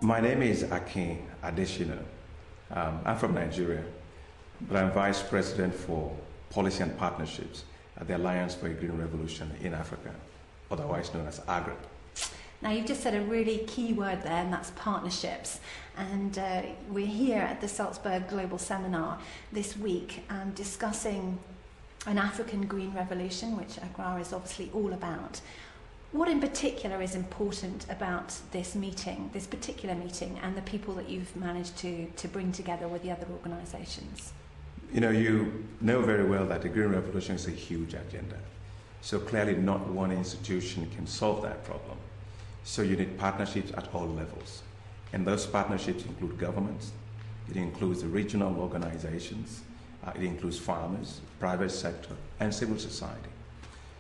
My name is Akin Adesina. I'm from Nigeria, but I'm Vice President for Policy and Partnerships at the Alliance for a Green Revolution in Africa, otherwise known as AGRA. Now, you've just said a really key word there, and that's partnerships. And we're here at the Salzburg Global Seminar this week discussing an African green revolution, which AGRA is obviously all about. What in particular is important about this meeting, this particular meeting, and the people that you've managed to bring together with the other organisations? You know very well that the green revolution is a huge agenda. So clearly not one institution can solve that problem. So you need partnerships at all levels. And those partnerships include governments, it includes the regional organizations, it includes farmers, private sector, and civil society.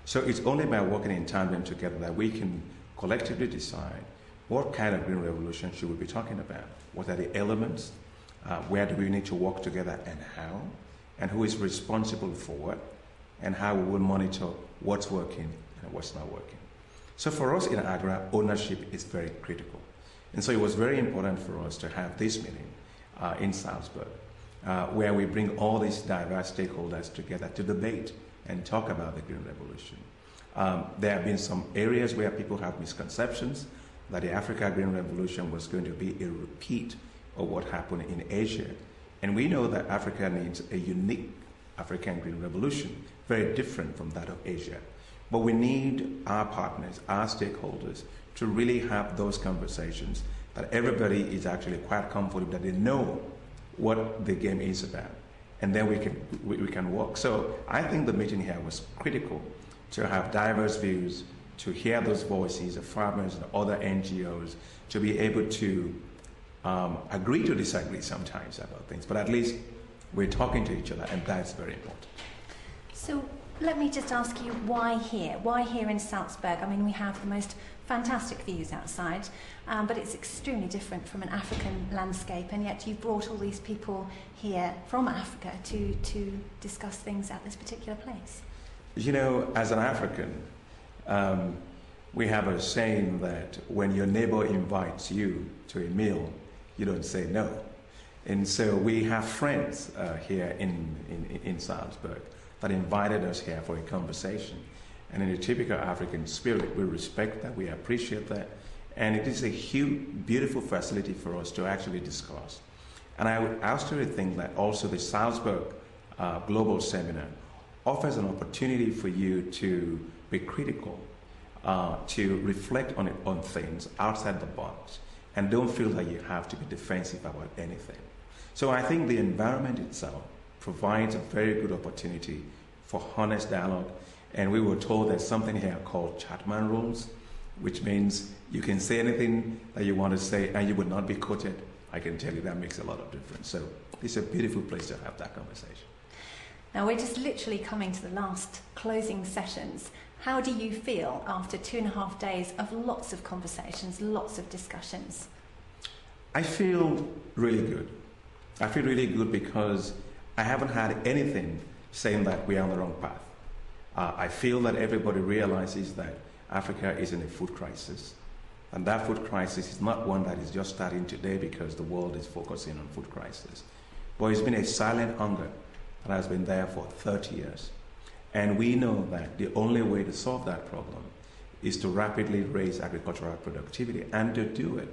So it's only by working in tandem together that we can collectively decide what kind of green revolution should we be talking about, what are the elements, where do we need to work together and how, and who is responsible for what, and how we will monitor what's working and what's not working. So for us in AGRA, ownership is very critical. And so it was very important for us to have this meeting in Salzburg, where we bring all these diverse stakeholders together to debate and talk about the green revolution. There have been some areas where people have misconceptions that the Africa Green Revolution was going to be a repeat of what happened in Asia. And we know that Africa needs a unique African Green Revolution, very different from that of Asia. But we need our partners, our stakeholders, to really have those conversations that everybody is actually quite comfortable that they know what the game is about. And then we can work. So I think the meeting here was critical to have diverse views, to hear those voices of farmers and other NGOs, to be able to agree to disagree sometimes about things, but at least we're talking to each other, and that's very important. So let me just ask you, why here? Why here in Salzburg? I mean, we have the most fantastic views outside, but it's extremely different from an African landscape, and yet you've brought all these people here from Africa to discuss things at this particular place. You know, as an African, we have a saying that when your neighbor invites you to a meal, you don't say no. And so we have friends here in Salzburg that invited us here for a conversation. And in a typical African spirit, we respect that, we appreciate that, and it is a huge, beautiful facility for us to actually discuss. And I would actually think that also the Salzburg Global Seminar offers an opportunity for you to be critical, to reflect on things outside the box, and don't feel that you have to be defensive about anything. So I think the environment itself provides a very good opportunity for honest dialogue. And we were told there's something here called Chapman rules, which means you can say anything that you want to say and you will not be quoted. I can tell you that makes a lot of difference. So it's a beautiful place to have that conversation. Now, we're just literally coming to the last closing sessions. How do you feel after 2.5 days of lots of conversations, lots of discussions? I feel really good. I feel really good because I haven't had anything saying that we are on the wrong path. I feel that everybody realizes that Africa is in a food crisis. And that food crisis is not one that is just starting today because the world is focusing on food crisis. But it's been a silent hunger that has been there for 30 years. And we know that the only way to solve that problem is to rapidly raise agricultural productivity, and to do it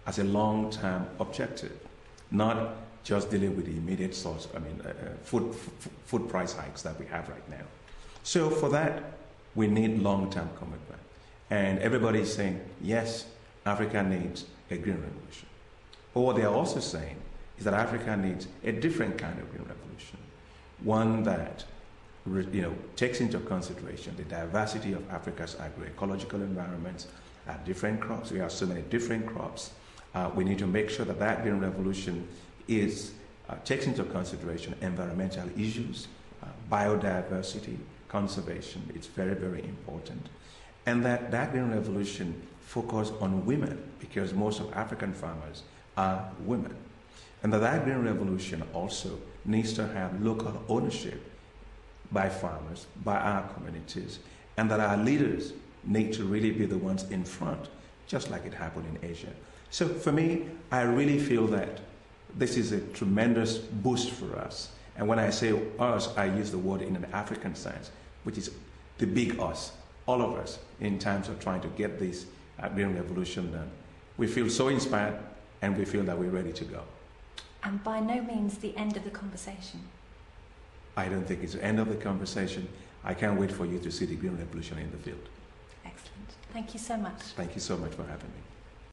as a long-term objective, not just dealing with the immediate source, food price hikes that we have right now. So for that, we need long-term commitment. And everybody is saying, yes, Africa needs a green revolution. But what they are also saying is that Africa needs a different kind of green revolution, one that takes into consideration the diversity of Africa's agroecological environments, different crops. We have so many different crops. We need to make sure that that green revolution takes into consideration environmental issues, biodiversity, conservation. It's very, very important. And that green revolution focus on women, because most of African farmers are women. And that green revolution also needs to have local ownership by farmers, by our communities, and that our leaders need to really be the ones in front, just like it happened in Asia. So for me, I really feel that this is a tremendous boost for us. And when I say us, I use the word in an African sense, which is the big us, all of us, in terms of trying to get this green revolution done. We feel so inspired, and we feel that we're ready to go. And by no means the end of the conversation. I don't think it's the end of the conversation. I can't wait for you to see the green revolution in the field. Excellent. Thank you so much. Thank you so much for having me.